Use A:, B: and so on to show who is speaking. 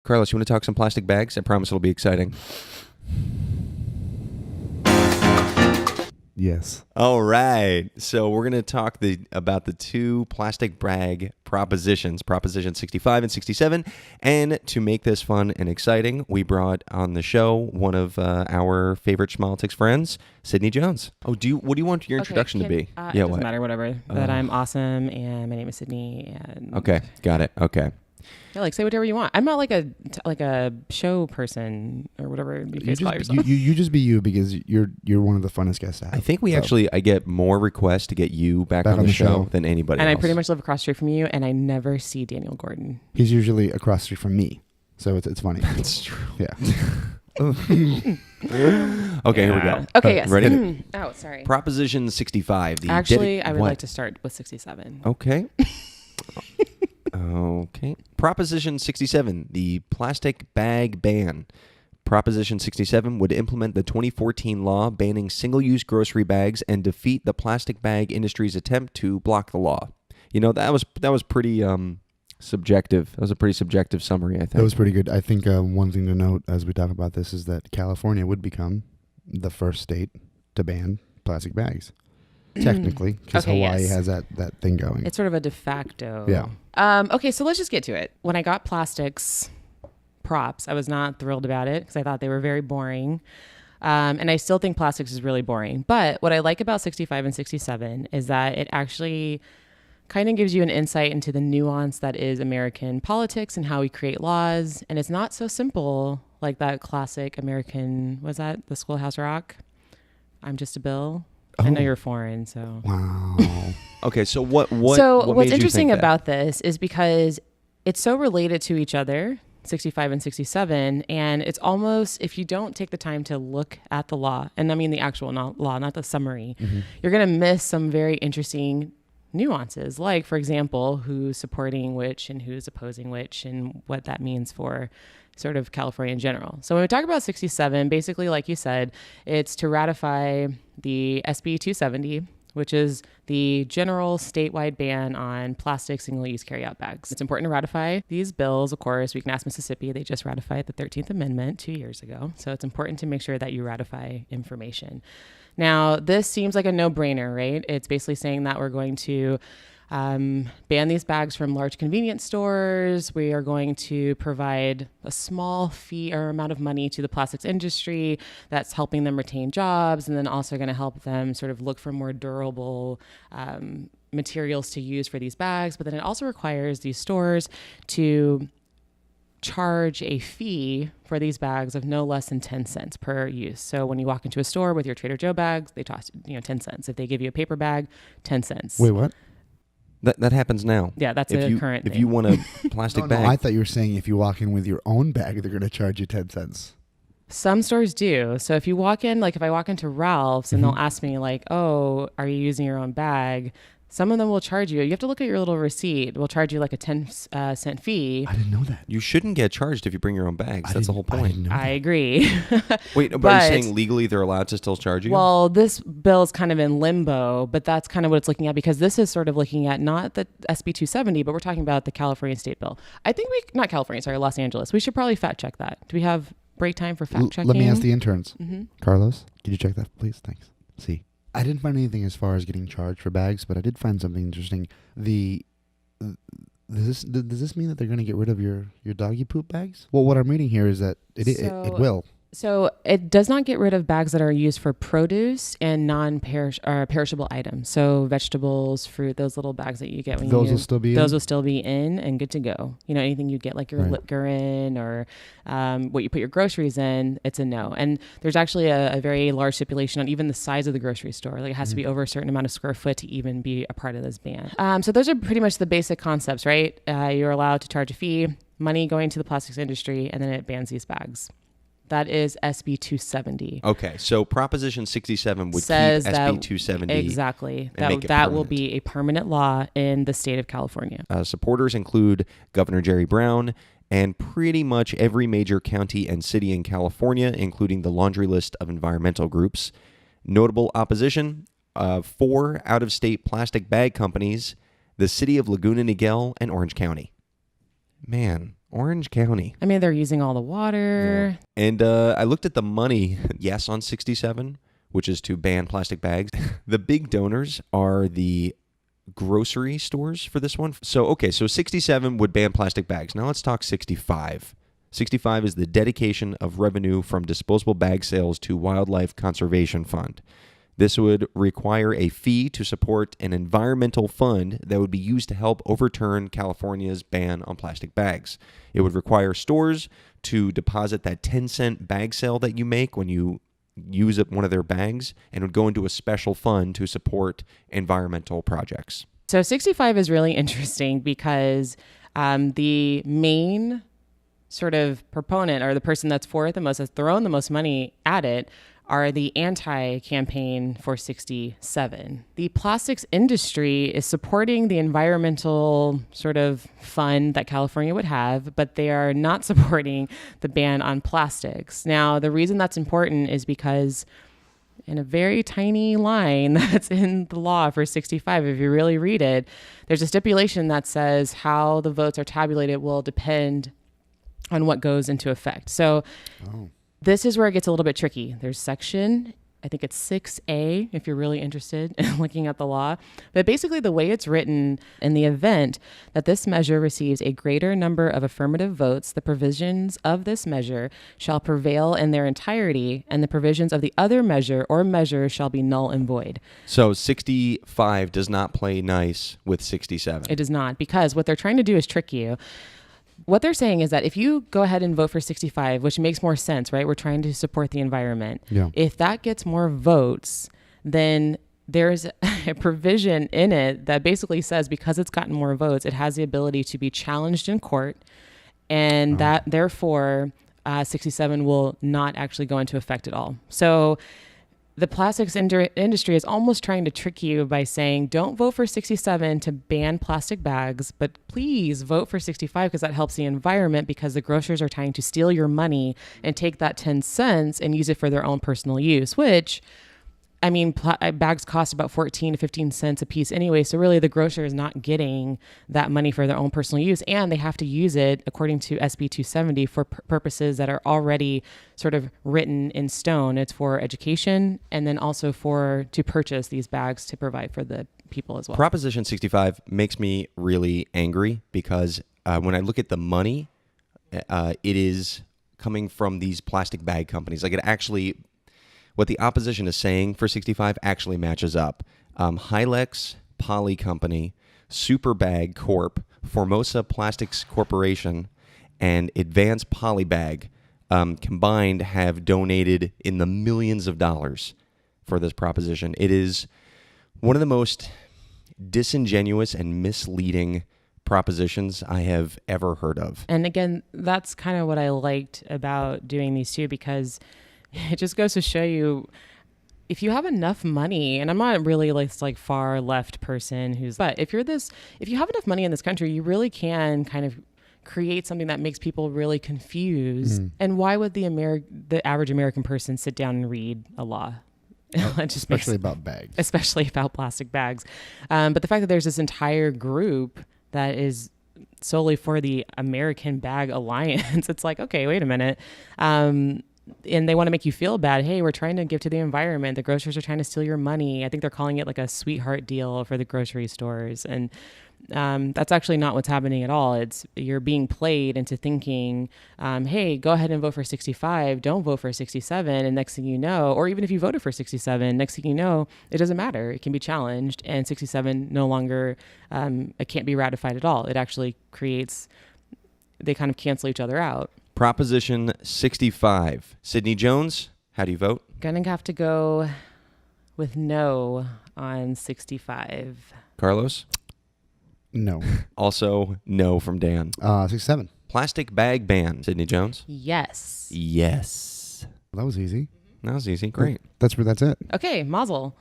A: Carlos, you want to talk some plastic bags? I promise it'll be exciting.
B: Yes.
A: All right. So we're going to talk about the two plastic bag propositions, Proposition 65 and 67. And to make this fun and exciting, we brought on the show one of our favorite Schmolitics friends, Sidney Jones. Oh, what do you want your introduction to be?
C: It doesn't matter, whatever. That I'm awesome, and my name is Sidney. And
A: Okay, got it. Okay.
C: Yeah, say whatever you want. I'm not like a show person or whatever you call yourself.
B: You just be you because you're one of the funnest guests to have.
A: I think I get more requests to get you back on the show than anybody
C: and
A: else.
C: I pretty much live across the street from you, and I never see Daniel Gordon.
B: He's usually across the street from me, so it's funny.
A: That's true.
B: Yeah.
A: Okay, here we go.
C: Okay, yes.
A: Ready?
C: Oh, sorry.
A: Proposition 65.
C: Actually, I would like to start with 67.
A: Okay. Okay. Proposition 67, the plastic bag ban. Proposition 67 would implement the 2014 law banning single-use grocery bags and defeat the plastic bag industry's attempt to block the law. You know, that was pretty subjective. That was a pretty subjective summary, I think.
B: That was pretty good. I think one thing to note as we talk about this is that California would become the first state to ban plastic bags. Technically, because Hawaii has that thing going.
C: It's sort of a de facto.
B: Yeah.
C: Okay, so let's just get to it. When I got plastics props, I was not thrilled about it because I thought they were very boring. And I still think plastics is really boring. But what I like about 65 and 67 is that it actually kind of gives you an insight into the nuance that is American politics and how we create laws. And it's not so simple like that classic American, was that the Schoolhouse Rock? I'm just a bill. I know you're foreign, so.
B: Wow.
A: Okay, so
C: what's interesting about this is because it's so related to each other, 65 and 67, and it's almost, if you don't take the time to look at the law, and I mean the actual law, not the summary, you're going to miss some very interesting nuances, like, for example, who's supporting which and who's opposing which and what that means for sort of California in general. So when we talk about 67, basically, like you said, it's to ratify the SB 270, which is the general statewide ban on plastic single-use carry-out bags. It's important to ratify these bills. Of course, we can ask Mississippi. They just ratified the 13th Amendment 2 years ago. So it's important to make sure that you ratify information. Now, this seems like a no-brainer, right? It's basically saying that we're going to ban these bags from large convenience stores. We are going to provide a small fee or amount of money to the plastics industry that's helping them retain jobs, and then also going to help them sort of look for more durable materials to use for these bags. But then it also requires these stores to charge a fee for these bags of no less than 10 cents per use. So when you walk into a store with your Trader Joe bags, they toss 10 cents. If they give you a paper bag, 10 cents.
B: Wait, what?
A: That happens now.
C: Yeah, that's a current thing.
A: If you want a plastic bag.
B: I thought you were saying if you walk in with your own bag, they're going to charge you 10 cents.
C: Some stores do. So if you walk in, like if I walk into Ralph's and they'll ask me like, oh, are you using your own bag? Some of them will charge you. You have to look at your little receipt. We'll charge you like a 10 cent fee.
B: I didn't know that.
A: You shouldn't get charged if you bring your own bags. That's the whole point.
C: I agree.
A: Wait, but are you saying legally they're allowed to still charge you?
C: Well, this bill is kind of in limbo, but that's kind of what it's looking at, because this is sort of looking at not the SB 270, but we're talking about the California state bill. I think not California, sorry, Los Angeles. We should probably fact check that. Do we have break time for fact checking?
B: Let me ask the interns. Carlos, could you check that, please? Thanks. See. I didn't find anything as far as getting charged for bags, but I did find something interesting. Does this mean that they're going to get rid of your doggy poop bags? Well, what I'm reading here is that it will.
C: So it does not get rid of bags that are used for produce and perishable items. So vegetables, fruit, those little bags that you get when
B: those will still be
C: in and good to go. Anything you get like your liquor in or what you put your groceries in, it's a no. And there's actually a very large stipulation on even the size of the grocery store. Like it has to be over a certain amount of square foot to even be a part of this ban. So those are pretty much the basic concepts, right? You're allowed to charge a fee, money going to the plastics industry, and then it bans these bags. That is SB 270.
A: Okay, so Proposition 67 would keep SB 270.
C: Exactly. That will be a permanent law in the state of California.
A: Supporters include Governor Jerry Brown and pretty much every major county and city in California, including the laundry list of environmental groups. Notable opposition, 4 out-of-state plastic bag companies, the city of Laguna Niguel, and Orange County. Man, Orange County.
C: I mean, they're using all the water.
A: Yeah. And I looked at the money, yes, on 67, which is to ban plastic bags. The big donors are the grocery stores for this one. So 67 would ban plastic bags. Now let's talk 65. 65 is the dedication of revenue from disposable bag sales to Wildlife Conservation Fund. This would require a fee to support an environmental fund that would be used to help overturn California's ban on plastic bags. It would require stores to deposit that 10-cent bag sale that you make when you use one of their bags, and would go into a special fund to support environmental projects.
C: So 65 is really interesting because the main sort of proponent, or the person that's for it the most, has thrown the most money at it, are the anti-campaign for 67. The plastics industry is supporting the environmental sort of fund that California would have, but they are not supporting the ban on plastics. Now, the reason that's important is because in a very tiny line that's in the law for 65, if you really read it, there's a stipulation that says how the votes are tabulated will depend on what goes into effect. So this is where it gets a little bit tricky. There's section, I think it's 6A, if you're really interested in looking at the law. But basically the way it's written, in the event that this measure receives a greater number of affirmative votes, the provisions of this measure shall prevail in their entirety, and the provisions of the other measure or measures shall be null and void.
A: So 65 does not play nice with 67.
C: It does not, because what they're trying to do is trick you. What they're saying is that if you go ahead and vote for 65, which makes more sense, right? We're trying to support the environment.
B: Yeah.
C: If that gets more votes, then there's a provision in it that basically says because it's gotten more votes, it has the ability to be challenged in court, and that therefore 67 will not actually go into effect at all. So the plastics industry is almost trying to trick you by saying, don't vote for 67 to ban plastic bags, but please vote for 65 because that helps the environment, because the grocers are trying to steal your money and take that 10 cents and use it for their own personal use, which, I mean, bags cost about 14 to 15 cents a piece anyway. So really the grocer is not getting that money for their own personal use, and they have to use it according to SB 270 for purposes that are already sort of written in stone. It's for education, and then also to purchase these bags to provide for the people as well.
A: Proposition 65 makes me really angry because when I look at the money, it is coming from these plastic bag companies. Like, it actually, what the opposition is saying for 65 actually matches up. Hylex Poly Company, Superbag Corp, Formosa Plastics Corporation, and Advanced Polybag combined have donated in the millions of dollars for this proposition. It is one of the most disingenuous and misleading propositions I have ever heard of.
C: And again, that's kind of what I liked about doing these two, because it just goes to show you, if you have enough money, and I'm not really like far left person but if you have enough money in this country, you really can kind of create something that makes people really confused. And why would the average American person sit down and read a law?
B: Especially about bags.
C: Especially about plastic bags. But the fact that there's this entire group that is solely for the American Bag Alliance, it's like, okay, wait a minute. And they want to make you feel bad. Hey, we're trying to give to the environment. The grocers are trying to steal your money. I think they're calling it like a sweetheart deal for the grocery stores. And that's actually not what's happening at all. You're being played into thinking, hey, go ahead and vote for 65. Don't vote for 67. And next thing you know, or even if you voted for 67, next thing you know, it doesn't matter. It can be challenged. And 67 no longer, it can't be ratified at all. It actually they kind of cancel each other out.
A: Proposition 65. Sidney Jones, how do you vote?
C: Gonna have to go with no on 65.
A: Carlos?
B: No.
A: Also, no from Dan.
B: 67.
A: Plastic bag ban. Sidney Jones?
C: Yes.
A: Yes.
B: That was easy.
A: That was easy. Great.
B: That's it.
C: Okay, mazel.